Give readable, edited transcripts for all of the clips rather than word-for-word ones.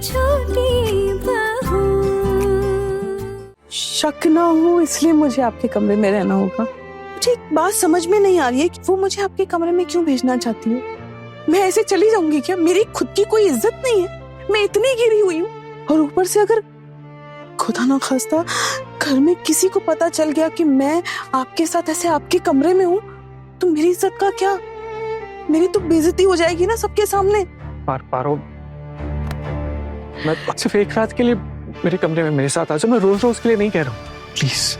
छोटी बहू। शक ना हो इसलिए मुझे आपके कमरे में रहना होगा। मुझे एक बात समझ में नहीं आ रही है कि वो मुझे आपके कमरे में क्यों भेजना चाहती है। मैं ऐसे चली जाऊंगी क्या? मेरी खुद की कोई इज्जत नहीं है, मैं इतनी गिरी हुई हूँ। और ऊपर से अगर खुदा ना खास्ता घर में किसी को पता चल गया कि मैं आपके साथ ऐसे आपके कमरे में हूँ, तो मेरी इज्जत का क्या? मेरी तो बेइज्जती हो जाएगी ना सबके सामने। पारो, मैं सिर्फ एक रात के लिए मेरे कमरे में मेरे साथ आ जाओ। मैं रोज रोज के लिए नहीं कह रहा हूँ, प्लीज।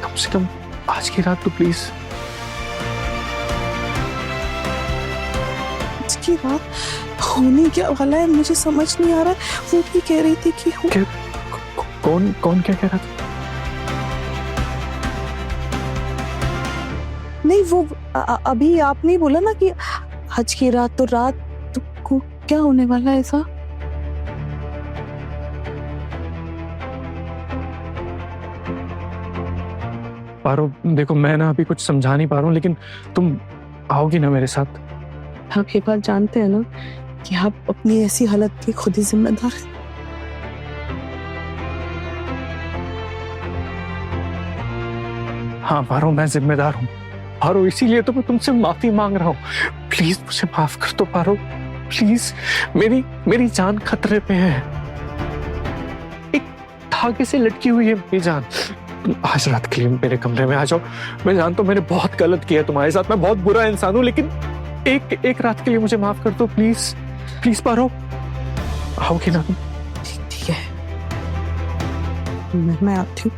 कम से कम आज की रात तो प्लीज। आज की रात होने क्या वाला है मुझे समझ नहीं आ रहा है। वो भी कह रही थी कि कौन क्या कह रहा था? नहीं वो अभी आपने बोला ना कि आज की रात तो रात, तो क्या होने वाला है ऐसा? पारो देखो, मैं ना अभी कुछ समझा नहीं पा रहा हूँ, लेकिन तुम आओगी ना मेरे साथ? आप ये बात जानते हैं ना कि आप अपनी ऐसी हालत के खुद ही जिम्मेदार हैं। हाँ पारो, मैं जिम्मेदार हूँ पारो, इसीलिए तो मैं तुमसे माफी मांग रहा हूँ। प्लीज मुझे माफ कर दो पारो, प्लीज। मेरी जान खतरे पे है, एक धागे से लटकी हुई है मेरी जान। तुम आज रात के लिए मेरे कमरे में आ जाओ। मैं जानता हूँ मैंने बहुत गलत किया तुम्हारे साथ, मैं बहुत बुरा इंसान हूँ, लेकिन एक रात के लिए मुझे माफ कर दो प्लीज। प्लीज पारो, आओगी ना तुम? ठीक है, मैं आती हूँ।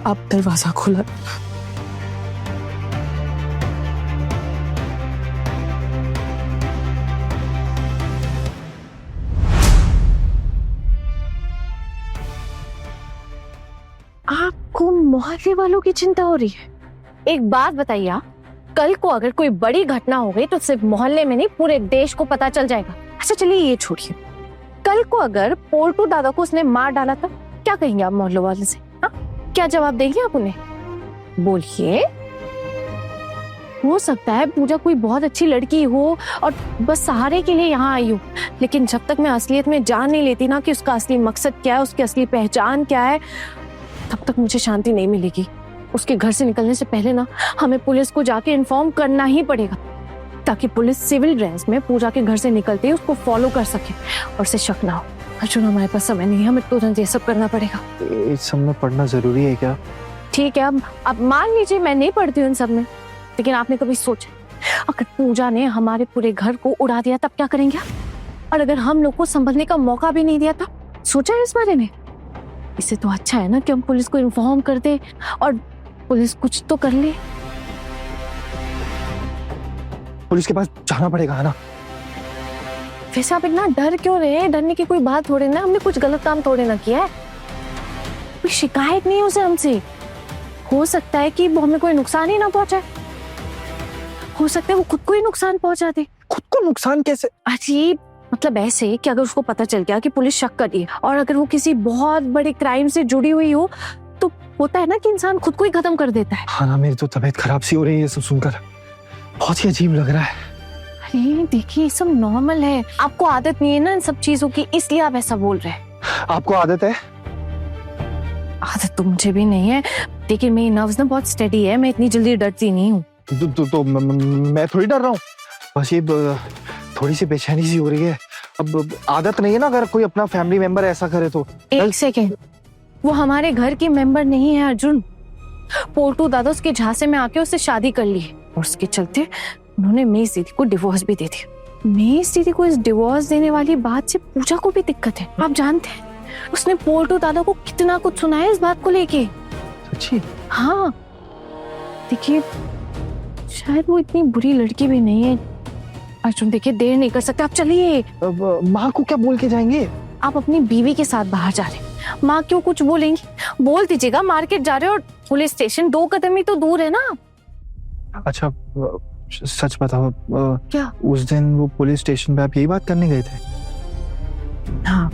आप दरवाजा खोला। आपको मोहल्ले वालों की चिंता हो रही है? एक बात बताइए आप, कल को अगर कोई बड़ी घटना हो गई तो सिर्फ मोहल्ले में नहीं पूरे देश को पता चल जाएगा। अच्छा चलिए ये छोड़िए, कल को अगर पोल्टू दादा को उसने मार डाला तो क्या कहेंगे आप मोहल्ले वाले से? हाँ, क्या जवाब देंगे आप उन्हें? बोलिए। हो सकता है पूजा कोई बहुत अच्छी लड़की हो और बस सहारे के लिए यहाँ आई हो, लेकिन जब तक मैं असलियत में जान नहीं लेती ना कि उसका असली मकसद क्या है, उसकी असली पहचान क्या है, तब तक मुझे शांति नहीं मिलेगी। उसके घर से निकलने से पहले ना हमें पुलिस को जाके इन्फॉर्म करना ही पड़ेगा, ताकि पुलिस सिविल ड्रेस में पूजा के घर से निकलते ही उसको फॉलो कर सके और उसे शक ना हो। अर्जुन हमारे पास समय नहीं है, हमें तुरंत ये सब करना पड़ेगा। इस सब में पढ़ना जरूरी है क्या? ठीक है, अब मान लीजिए मैं नहीं पढ़ती हूँ इन सब में, लेकिन आपने कभी सोचा अगर पूजा ने हमारे पूरे घर को उड़ा दिया तब क्या करेंगे आप? और अगर हम लोग को संभलने का मौका भी नहीं दिया तब? सोचा है इस बारे में? इससे तो अच्छा है ना कि हम पुलिस को इन्फॉर्म कर दे और पुलिस कुछ तो कर ले। पुलिस के पास जाना पड़ेगा ना? वैसे आप इतना डर क्यों रहे हैं? डरने की कोई बात थोड़ी ना, हमने कुछ गलत काम थोड़े ना किया है। कोई शिकायत नहीं है उसे हमसे। हो सकता है कि वो हमें कोई नुकसान ही ना पहुंचाए, हो सकता है वो खुद को ही नुकसान पहुंचा दे। खुद को नुकसान कैसे? अजीब, मतलब ऐसे कि अगर उसको पता चल गया कि पुलिस शक कर रही है और अगर वो किसी बहुत बड़े क्राइम से जुड़ी हुई हो, तो होता है ना कि इंसान खुद को ही खत्म कर देता है। हाँ ना, मेरी तो तबीयत खराब सी हो रही है ये सब सुनकर, बहुत ही अजीब लग रहा है। अरे देखिए, ये सब नॉर्मल है, आपको आदत नहीं है ना इन सब चीजों की, इसलिए आप ऐसा बोल रहे हैं। आपको आदत है? आदत तो मुझे भी नहीं है, लेकिन मेरी नर्व्स ना बहुत स्टेडी है, मैं इतनी जल्दी डरती नहीं हूँ। तो मैं थोड़ी डर रहा हूँ, बस ये थोड़ी सी बेचैनी सी हो रही है। अब आदत नहीं है ना, अगर कोई अपना फैमिली मेंबर ऐसा करे तो। एक सेकेंड, वो हमारे घर की मेंबर नहीं है अर्जुन। पोल्टू दादा उसके झांसे में आके उससे शादी कर ली और उसके चलते उन्होंने मेस दीदी को डिवोर्स भी दे दिया। मेस दीदी को इस डिवोर्स देने वाली बात से पूजा को भी दिक्कत है। आप जानते हैं उसने पोल्टू दादा को कितना कुछ सुनाया इस बात को लेके। सच्ची? हाँ, देखिए शायद वो इतनी बुरी लड़की भी नहीं है। अर्जुन देखिए, देर नहीं कर सकते, आप चलिए। माँ को क्या बोल के जाएंगे? आप अपनी बीवी के साथ बाहर जा रहे हैं, माँ क्यों कुछ बोलेंगी? बोल दीजिएगा मार्केट जा रहे हो और पुलिस स्टेशन 2 कदम ही तो दूर है ना। अच्छा सच बताओ, क्या? उस दिन वो पुलिस स्टेशन पे आप यही बात करने गए थे? हाँ।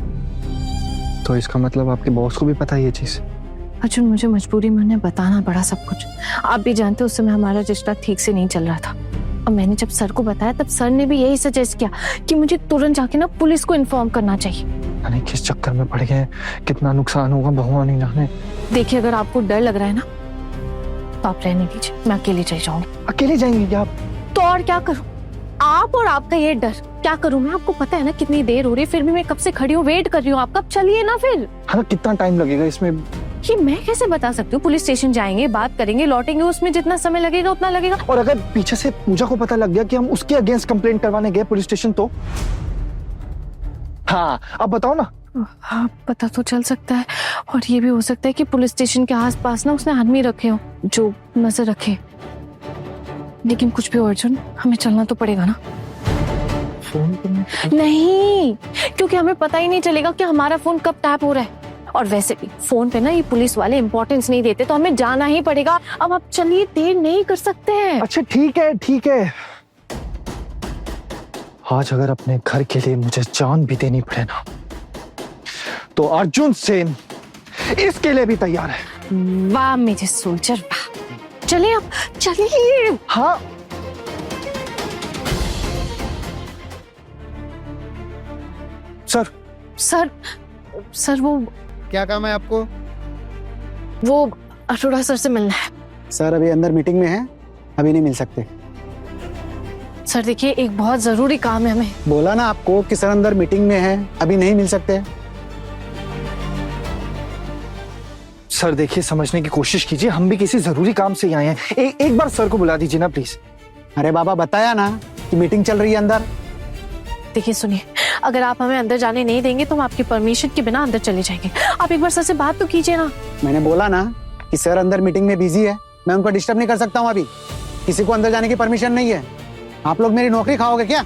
तो इसका मतलब आपके बॉस को भी पता है ये चीज? अर्जुन मुझे मजबूरी में उन्हें बताना पड़ा सब कुछ। आप भी जानते हो उस समय हमारा रिश्ता ठीक से नहीं चल रहा था। और मैंने जब सर को बताया तब सर ने भी यही सजेस्ट किया कि मुझे तुरंत जाके ना पुलिस को इन्फॉर्म करना चाहिए। अरे किस चक्कर में पड़ गए, कितना नुकसान होगा भगवान ही जाने। देखिए अगर आपको डर लग रहा है ना तो आप रहने दीजिए, मैं अकेले चली जाऊंगी। अकेले जाएंगे क्या आप? तो और क्या करूं, आप और आपका ये डर, क्या करूं मैं? आपको पता है ना कितनी देर हो रही है, फिर भी मैं कब से खड़ी हूँ, वेट कर रही हूँ आपका। चलिए ना फिर। हाँ कितना टाइम लगेगा इसमें? ये मैं कैसे बता सकती हूँ? पुलिस स्टेशन जाएंगे, बात करेंगे, लौटेंगे, उसमें जितना समय लगेगा उतना लगेगा। और अगर पीछे से पूजा को पता लग गया कि हम उसके अगेंस्ट कंप्लेंट करवाने गए पुलिस स्टेशन तो? हाँ अब बताओ ना। हाँ पता तो चल सकता है, और ये भी हो सकता है कि पुलिस स्टेशन के आसपास ना उसने आदमी रखे हो जो नजर रखे। लेकिन कुछ भी हो अर्जुन, हमें चलना तो पड़ेगा ना। फोन करने? नहीं, क्योंकि हमें पता ही नहीं चलेगा कि हमारा फोन कब टैप हो रहा है। और वैसे भी फोन पे ना ये पुलिस वाले इंपॉर्टेंस नहीं देते, तो हमें जाना ही पड़ेगा। अब आप चलिए, देर नहीं कर सकते हैं। अच्छा ठीक है ठीक है। आज अगर अपने घर के लिए मुझे जान भी देनी पड़े ना, तो अर्जुन सेन इसके लिए भी तैयार है। वाह मेरे सोल्जर वाह। चलिए अब, चलिए। हाँ सर। सर सर क्या काम है आपको? वो अरोड़ा सर से मिलना है। सर अभी अंदर मीटिंग में है, अभी नहीं मिल सकते। सर देखिए एक बहुत जरूरी काम है हमें। बोला ना आपको कि सर अंदर मीटिंग में है, अभी नहीं मिल सकते। सर देखिए समझने की कोशिश कीजिए, हम भी किसी जरूरी काम से ही आए हैं। एक बार सर को बुला दीजिए ना प्लीज। अरे बाबा बताया ना कि मीटिंग चल रही है अंदर। देखिए सुनिए, अगर आप हमें अंदर जाने नहीं देंगे तो हम आपकी परमिशन के बिना अंदर चले जाएंगे। आप एक बार सर से बात तो कीजिए ना। मैंने बोला ना कि सर अंदर मीटिंग में बिजी है, मैं उनको डिस्टर्ब नहीं कर सकता हूँ। अभी किसी को अंदर जाने की परमिशन नहीं है। आप लोग मेरी नौकरी खाओगे क्या?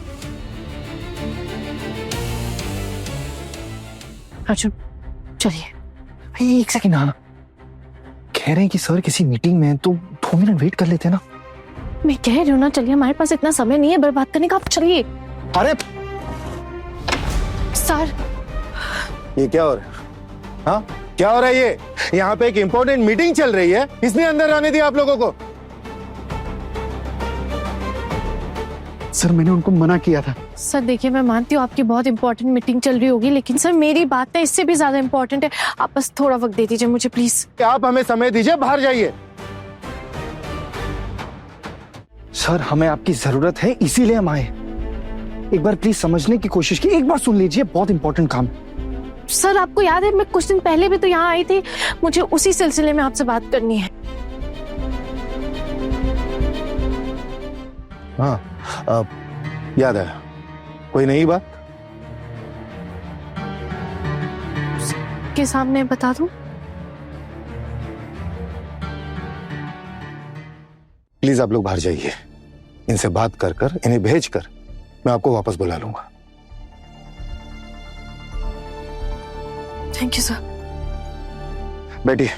अर्जुन चलिए। एक सेकंड। हाँ कह रहे हैं कि सर किसी मीटिंग में है, तो 2 मिनट वेट कर लेते हैं ना। मैं कह रही हूँ ना, चलिए, हमारे पास इतना समय नहीं है बर्बाद करने का। आप चलिए। अरे सर ये क्या हो रहा है? हाँ क्या हो रहा है ये? यहाँ पे एक इम्पोर्टेंट मीटिंग चल रही है, इसने अंदर आने दिया आप लोगों को? सर मैंने उनको मना किया था। सर देखिए मैं मानती हूँ आपकी बहुत इंपॉर्टेंट मीटिंग चल रही होगी, लेकिन सर मेरी बात ना इससे भी ज्यादा इंपॉर्टेंट है। आप बस थोड़ा वक्त दे दीजिए मुझे प्लीज। क्या आप हमें समय दीजिए, बाहर जाइए। सर हमें आपकी जरूरत है, इसीलिए हम आए। एक बार प्लीज समझने की कोशिश की, एक बार सुन लीजिए, बहुत इंपॉर्टेंट काम। सर आपको याद है मैं कुछ दिन पहले भी तो यहाँ आई थी, मुझे उसी सिलसिले में आपसे बात करनी है। हाँ याद है। कोई नई बात? के सामने बता दूं? प्लीज आप लोग बाहर जाइए। इनसे बात कर कर, इन्हें भेज कर मैं आपको वापस बुला लूंगा। Thank you sir. बैठिए।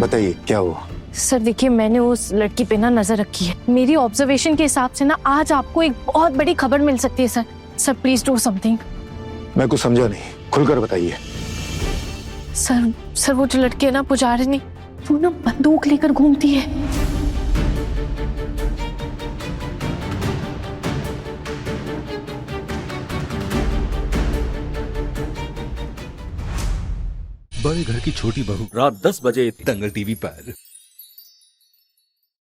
बताइए क्या हुआ? सर देखिए मैंने उस लड़की पे ना नजर रखी है। मेरी ऑब्जर्वेशन के हिसाब से ना आज आपको एक बहुत बड़ी खबर मिल सकती है sir. Sir please do something. मैं कुछ समझा नहीं, खुलकर बताइए। सर वो जो लड़की है ना पुजारिनी, वो ना बंदूक लेकर घूमती है। बड़े घर की छोटी बहू रात 10 बजे दंगल टीवी पर।